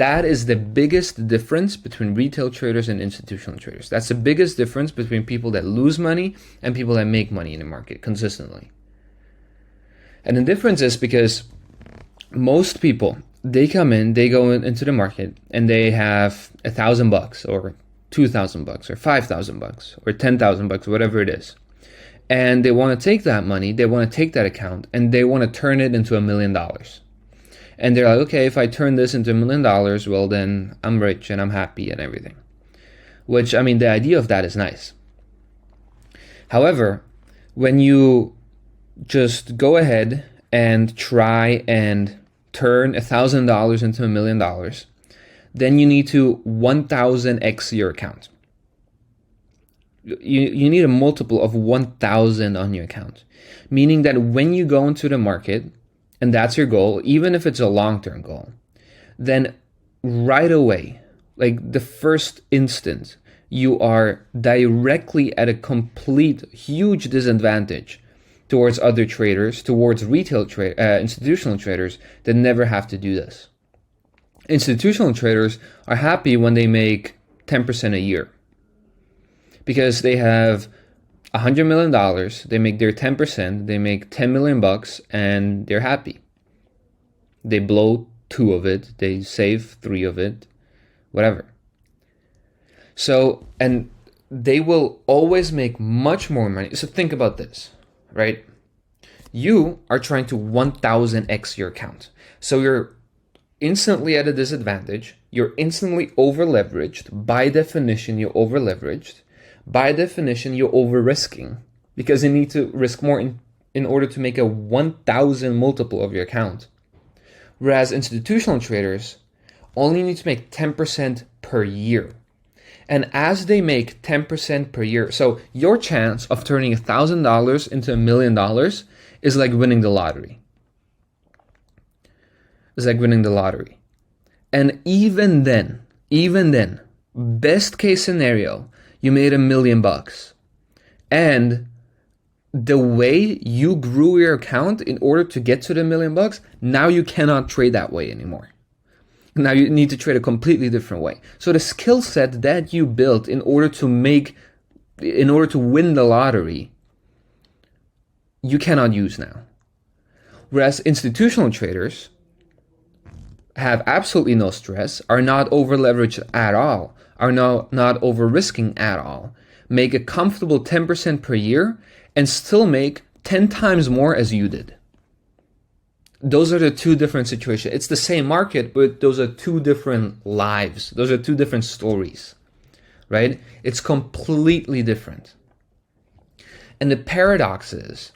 That is the biggest difference between retail traders and institutional traders. That's the biggest difference between people that lose money and people that make money in the market consistently. And the difference is because most people, they come in, they go into the market and they have $1,000 or $2,000 or $5,000 or $10,000, whatever it is. And they want to take that money, they want to take that account and they want to turn it into $1 million. And they're like, okay, if I turn this into $1 million, well, then I'm rich and I'm happy and everything. Which, I mean, the idea of that is nice. However, when you just go ahead and try and turn $1,000 into $1 million, then you need to 1,000x your account. You need a multiple of 1,000 on your account. Meaning that when you go into the market, and that's your goal, even if it's a long-term goal, then right away, like the first instant, you are directly at a complete huge disadvantage towards other traders, towards institutional traders that never have to do this. Institutional traders are happy when they make 10% a year because they have $100 million, they make their 10%, they make $10 million and they're happy. They blow 2 of it, they save 3 of it, whatever. So, and they will always make much more money. So think about this, right? You are trying to 1,000x your account. So you're instantly at a disadvantage. You're instantly over leveraged. By definition, you're over leveraged. By definition, you're over risking because you need to risk more in order to make a 1,000 multiple of your account. Whereas institutional traders only need to make 10% per year. And as they make 10% per year, so your chance of turning $1,000 into $1 million is like winning the lottery. It's like winning the lottery. And even then, best case scenario, you made $1 million. And the way you grew your account in order to get to the $1 million, now you cannot trade that way anymore. Now you need to trade a completely different way. So the skill set that you built in order to win the lottery, you cannot use now. Whereas institutional traders have absolutely no stress, are not over leveraged at all, are not over risking at all, make a comfortable 10% per year and still make 10 times more as you did. Those are the two different situations. It's the same market, but those are two different lives. Those are two different stories, right? It's completely different. And the paradox is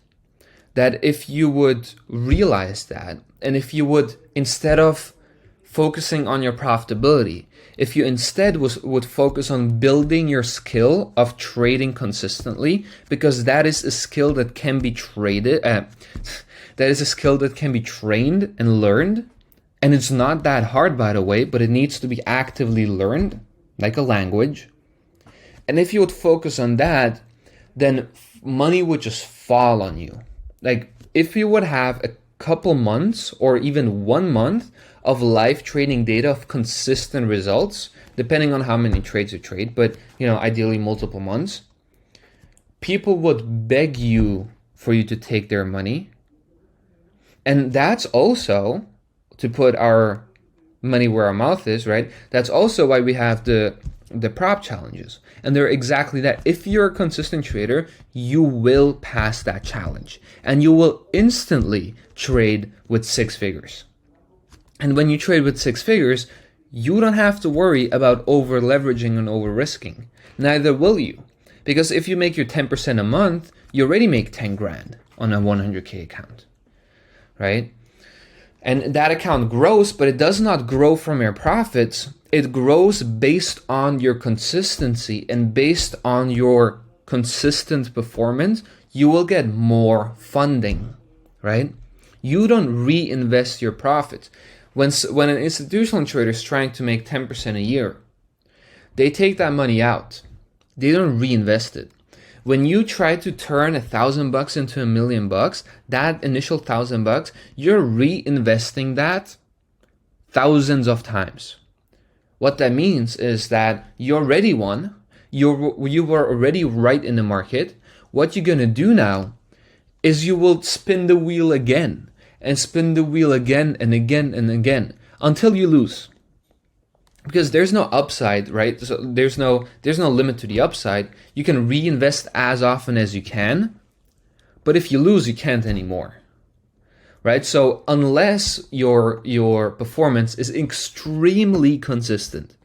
that if you would realize that, and if you would, instead of focusing on your profitability, if you instead would focus on building your skill of trading consistently, because that is a skill that can be traded, that is a skill that can be trained and learned. And it's not that hard, by the way, but it needs to be actively learned, like a language. And if you would focus on that, then money would just fall on you. Like if you would have a couple months or even 1 month of live trading data of consistent results, depending on how many trades you trade, but ideally multiple months, people would beg you for you to take their money. And that's also, to put our money where our mouth is, right? That's also why we have the prop challenges. And they're exactly that. If you're a consistent trader, you will pass that challenge and you will instantly trade with 6 figures. And when you trade with 6 figures, you don't have to worry about over leveraging and over risking. Neither will you. Because if you make your 10% a month, you already make 10 grand on a 100K account, right? And that account grows, but it does not grow from your profits. It grows based on your consistency, and based on your consistent performance, you will get more funding, right? You don't reinvest your profits. When an institutional trader is trying to make 10% a year, they take that money out. They don't reinvest it. When you try to turn $1,000 into $1 million, that initial $1,000, you're reinvesting that thousands of times. What that means is that you already won. You were already right in the market. What you're gonna do now is you will spin the wheel again and spin the wheel again and again and again until you lose. Because there's no upside, right? So there's no limit to the upside. You can reinvest as often as you can, but if you lose, you can't anymore. Right? So unless your performance is extremely consistent,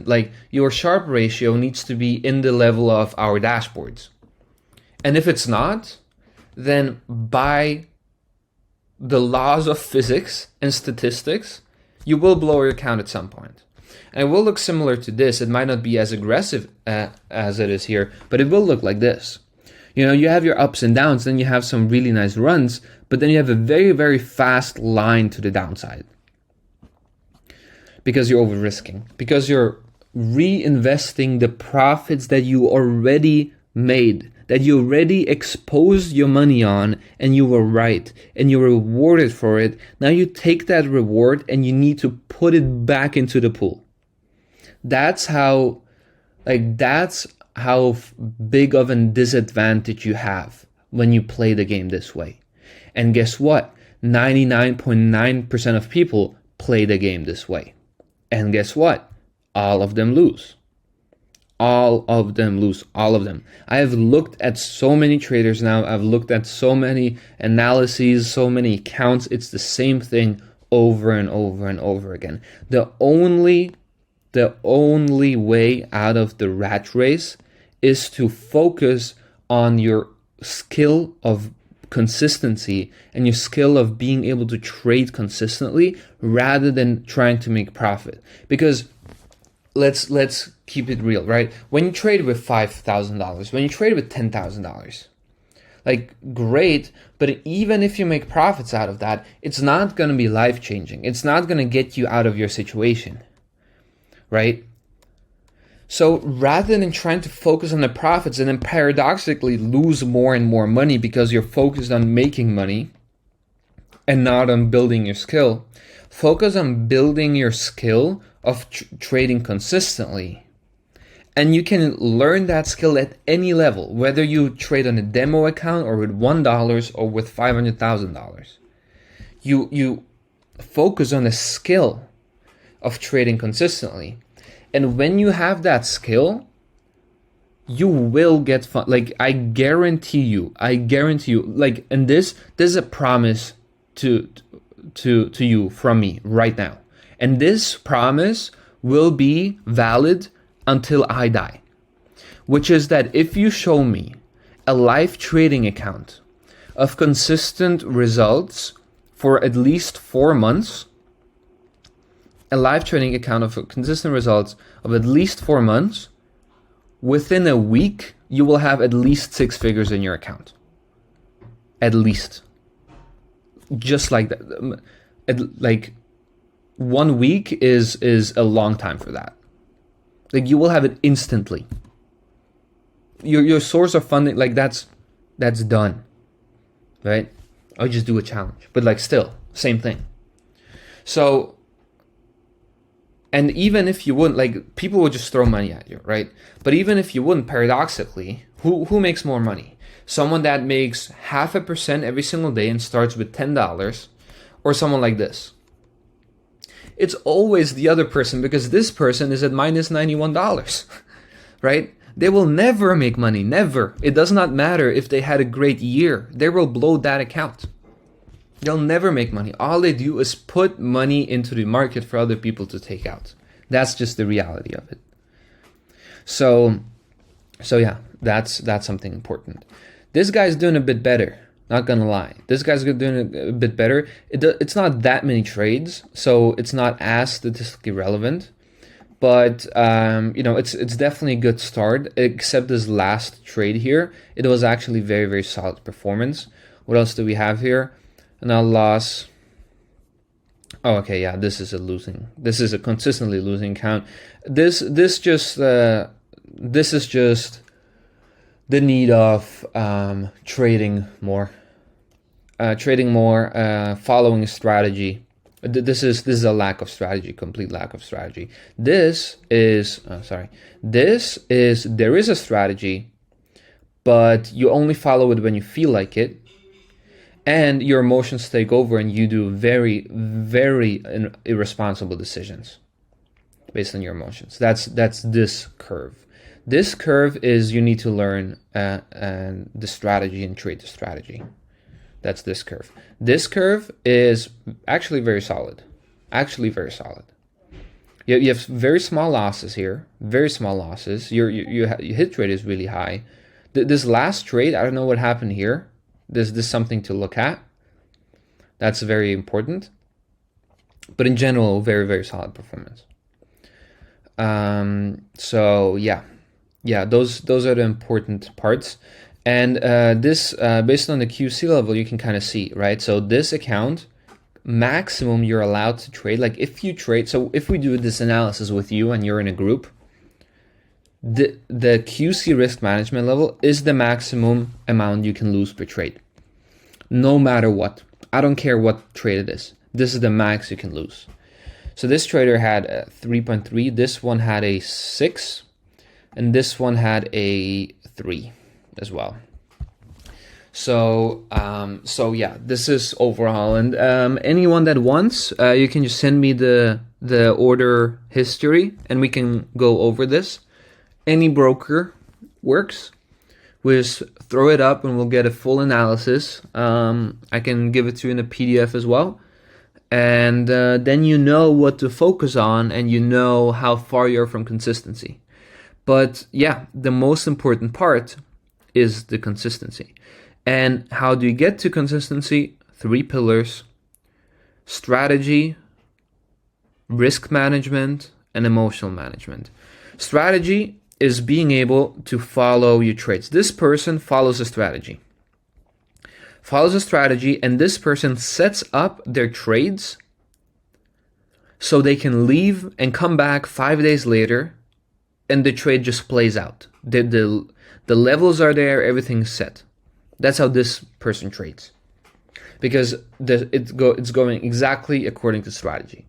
like your Sharpe ratio needs to be in the level of our dashboards. And if it's not, then by the laws of physics and statistics, you will blow your account at some point. And it will look similar to this. It might not be as aggressive as it is here, but it will look like this. You know, you have your ups and downs, then you have some really nice runs, but then you have a very, very fast line to the downside. Because you're over-risking. Because you're reinvesting the profits that you already made, that you already exposed your money on, and you were right, and you were rewarded for it. Now you take that reward and you need to put it back into the pool. That's how big of a disadvantage you have when you play the game this way. And guess what? 99.9% of people play the game this way. And guess what? All of them lose. All of them lose. All of them. I have looked at so many traders now. I've looked at so many analyses, so many accounts. It's the same thing over and over and over again. The only way out of the rat race is to focus on your skill of consistency and your skill of being able to trade consistently rather than trying to make profit. Because let's keep it real, right? When you trade with $5,000, when you trade with $10,000, like great, but even if you make profits out of that, it's not going to be life-changing. It's not going to get you out of your situation, right? So rather than trying to focus on the profits and then paradoxically lose more and more money because you're focused on making money and not on building your skill, focus on building your skill of trading consistently. And you can learn that skill at any level, whether you trade on a demo account or with $1 or with $500,000. You focus on the skill of trading consistently. And when you have that skill, you will get fun. Like, I guarantee you, like, and this is a promise to you from me right now. And this promise will be valid until I die, which is that if you show me a live trading account of consistent results for at least 4 months, a live trading account of consistent results of at least 4 months, within a week, you will have at least 6 figures in your account. At least. Just like that. Like 1 week is a long time for that. Like, you will have it instantly. Your source of funding, like, that's done. Right? I'll just do a challenge. But like, still, same thing. So, and even if you wouldn't, like, people would just throw money at you, right? But even if you wouldn't, paradoxically, who makes more money? Someone that makes 0.5% every single day and starts with $10, or someone like this? It's always the other person, because this person is at minus $91, right? They will never make money, never. It does not matter if they had a great year. They will blow that account. They'll never make money. All they do is put money into the market for other people to take out. That's just the reality of it. So yeah, that's something important. This guy's doing a bit better. Not gonna lie. This guy's doing a bit better. It's not that many trades, so it's not as statistically relevant. But it's definitely a good start. Except this last trade here, it was actually very, very solid performance. What else do we have here? Another loss. Oh, okay, yeah, this is a consistently losing account. This is just the need of trading more, following a strategy, This is a lack of strategy, complete lack of strategy. This is there is a strategy, but you only follow it when you feel like it, and your emotions take over, and you do very, very irresponsible decisions based on your emotions. That's this curve. This curve is you need to learn the strategy and trade the strategy. That's this curve. This curve is actually very solid. Actually very solid. You have very small losses here. Very small losses. Your hit rate is really high. This last trade, I don't know what happened here. This is something to look at. That's very important. But in general, very, very solid performance. So yeah, those are the important parts. And this, based on the QC level, you can kind of see, right? So this account, maximum you're allowed to trade. Like if you trade, so if we do this analysis with you and you're in a group, the QC risk management level is the maximum amount you can lose per trade. No matter what. I don't care what trade it is. This is the max you can lose. So this trader had a 3.3, this one had a 6, and this one had a 3 as well. So yeah, this is overall. And anyone that wants, you can just send me the order history and we can go over this. Any broker works. We just throw it up and we'll get a full analysis. I can give it to you in a PDF as well. And then you know what to focus on and you know how far you're from consistency. But yeah, the most important part is the consistency. And how do you get to consistency? 3 pillars: strategy, risk management, and emotional management. Strategy is being able to follow your trades. This person follows a strategy. And this person sets up their trades so they can leave and come back 5 days later and the trade just plays out. The levels are there, everything's set. That's how this person trades. Because it's going exactly according to strategy.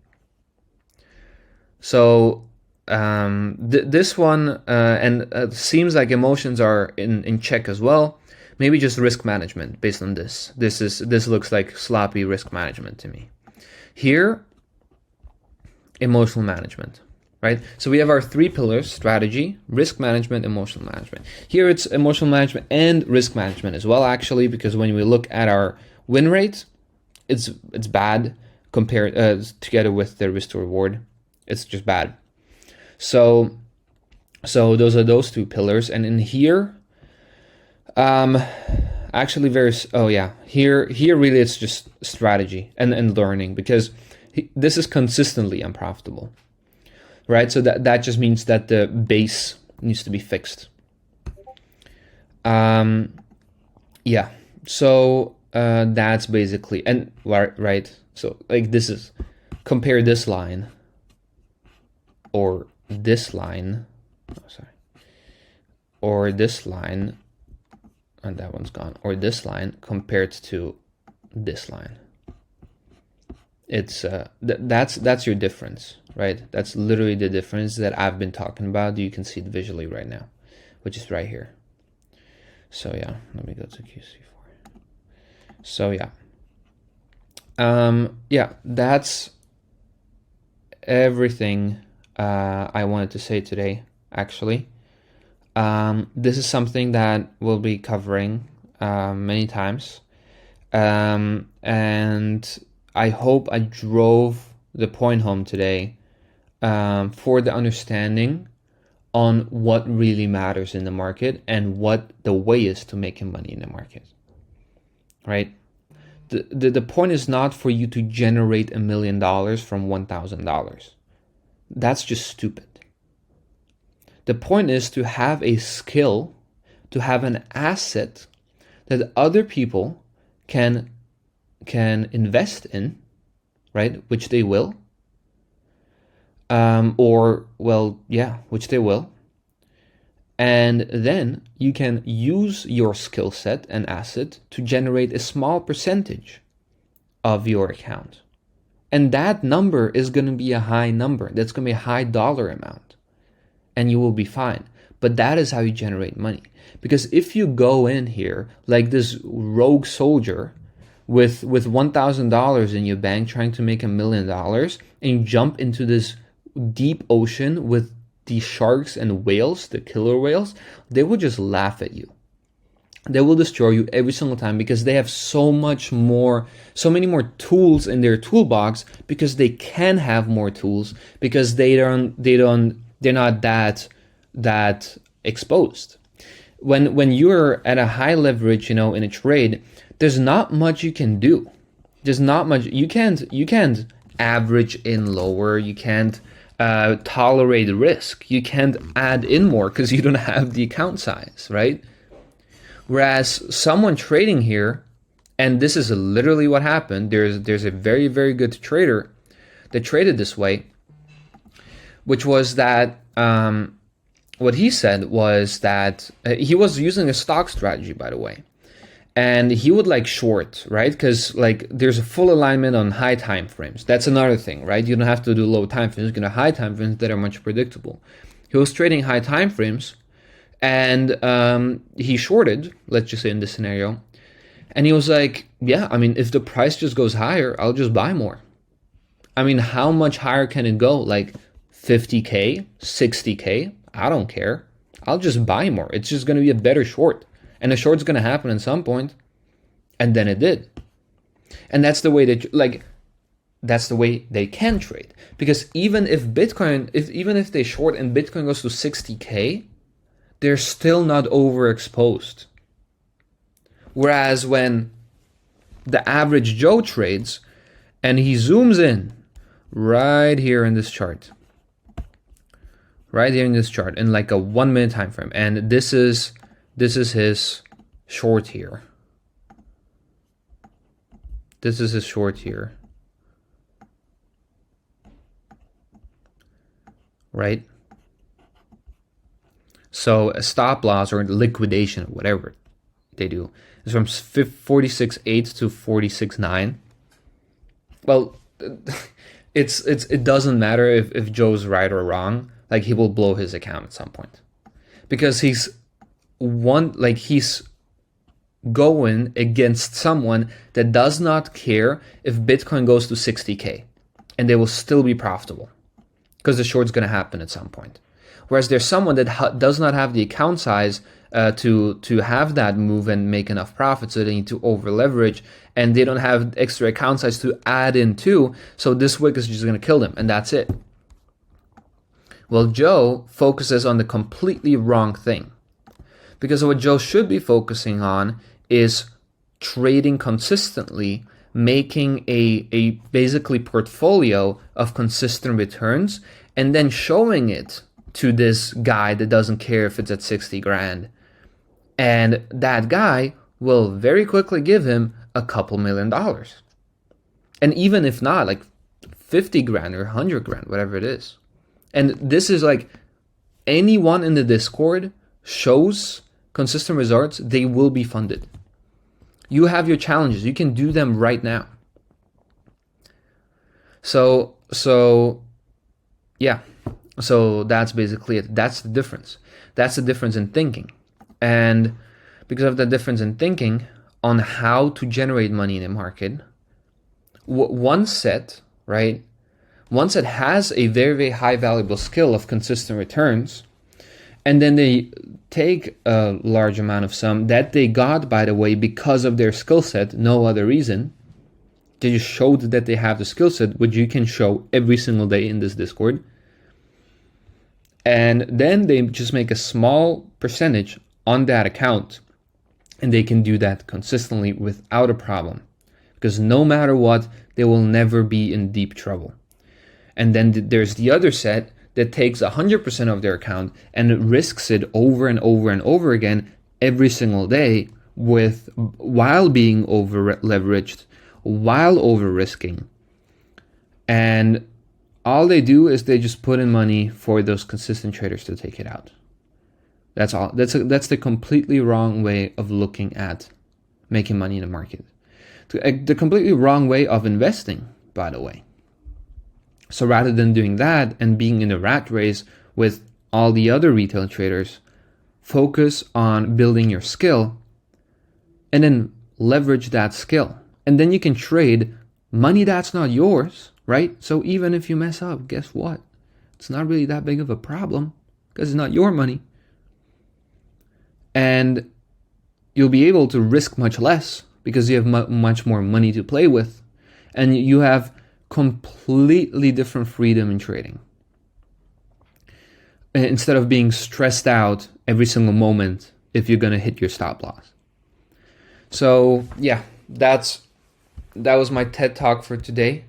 So this one, seems like emotions are in check as well. Maybe just risk management based on this. This looks like sloppy risk management to me. Here, emotional management. Right? So we have our 3 pillars: strategy, risk management, emotional management. Here it's emotional management and risk management as well, actually, because when we look at our win rate, it's bad compared together with the risk to reward. It's just bad. So those are those 2 pillars. And in here, actually here really it's just strategy and learning, because this is consistently unprofitable. Right, so that just means that the base needs to be fixed. Yeah, so that's basically, and right, so like this is, compare this line or this line, or this line, and that one's gone, or this line compared to this line. It's that's your difference, right? That's literally the difference that I've been talking about. You can see it visually right now, which is right here. So yeah, let me go to QC4. So yeah, yeah, that's everything I wanted to say today. Actually, this is something that we'll be covering many times, and I hope I drove the point home today for the understanding on what really matters in the market and what the way is to making money in the market, right? The point is not for you to generate $1 million from $1,000. That's just stupid. The point is to have a skill, to have an asset that other people can invest in, right? Which they will. Which they will. And then you can use your skill set and asset to generate a small percentage of your account And that number is going to be a high number. That's going to be a high dollar amount. And you will be fine. But that is how you generate money. Because if you go in here like this rogue soldier with $1,000 in your bank trying to make $1 million, and you jump into this deep ocean with the sharks and whales, the killer whales, they will just laugh at you. They will destroy you every single time because they have so many more tools in their toolbox, because they can have more tools because they're not that exposed. When you're at a high leverage, in a trade, there's not much you can do. There's not much you can't average in lower. You can't tolerate risk. You can't add in more because you don't have the account size, right? Whereas someone trading here, and this is literally what happened, there's a very, very good trader that traded this way, which was that what he said was that he was using a stock strategy, by the way, and he would short, right? Because there's a full alignment on high time frames. That's another thing, right? You don't have to do low time frames. You can have high time frames that are much predictable. He was trading high time frames, and he shorted, let's just say in this scenario, and he was like, yeah, I mean, if the price just goes higher, I'll just buy more. I mean, how much higher can it go? 50K, 60K? I don't care. I'll just buy more. It's just going to be a better short. And the short's going to happen at some point. And then it did. And that's the way that's the way they can trade. Because even if they short and Bitcoin goes to 60K, they're still not overexposed. Whereas when the average Joe trades and he zooms in right here in this chart, in a 1 minute time frame, and this is his short here. This is his short here. Right? So a stop loss or liquidation, whatever they do, is from 46.8 to 46.9. Well, it doesn't matter if Joe's right or wrong. He will blow his account at some point, because he's going against someone that does not care if Bitcoin goes to 60K, and they will still be profitable because the short's going to happen at some point. Whereas there's someone that does not have the account size to have that move and make enough profit, so they need to over leverage, and they don't have extra account size to add in too. So this wick is just going to kill them, and that's it. Well, Joe focuses on the completely wrong thing, because what Joe should be focusing on is trading consistently, making a basically portfolio of consistent returns, and then showing it to this guy that doesn't care if it's at 60 grand. And that guy will very quickly give him a couple $1 million. And even if not, 50 grand or 100 grand, whatever it is. And this is anyone in the Discord shows consistent results, they will be funded. You have your challenges. You can do them right now. So yeah. So that's basically it. That's the difference. That's the difference in thinking. And because of the difference in thinking on how to generate money in the market, one set has a very, very high valuable skill of consistent returns, and then they take a large amount of sum that they got, by the way, because of their skill set, no other reason. They just showed that they have the skill set, which you can show every single day in this Discord. And then they just make a small percentage on that account, and they can do that consistently without a problem, because no matter what, they will never be in deep trouble. And then there's the other set that takes 100% of their account and risks it over and over and over again every single day, while being over leveraged, while over risking. And all they do is they just put in money for those consistent traders to take it out. That's all. That's the completely wrong way of looking at making money in the market. The completely wrong way of investing, by the way. So rather than doing that and being in a rat race with all the other retail traders, focus on building your skill and then leverage that skill. And then you can trade money that's not yours, right? So even if you mess up, guess what? It's not really that big of a problem because it's not your money. And you'll be able to risk much less because you have much more money to play with. And you have completely different freedom in trading. Instead of being stressed out every single moment if you're going to hit your stop loss. So yeah, that was my TED Talk for today.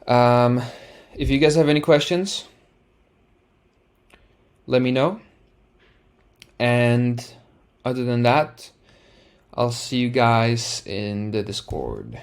If you guys have any questions, let me know. And other than that, I'll see you guys in the Discord.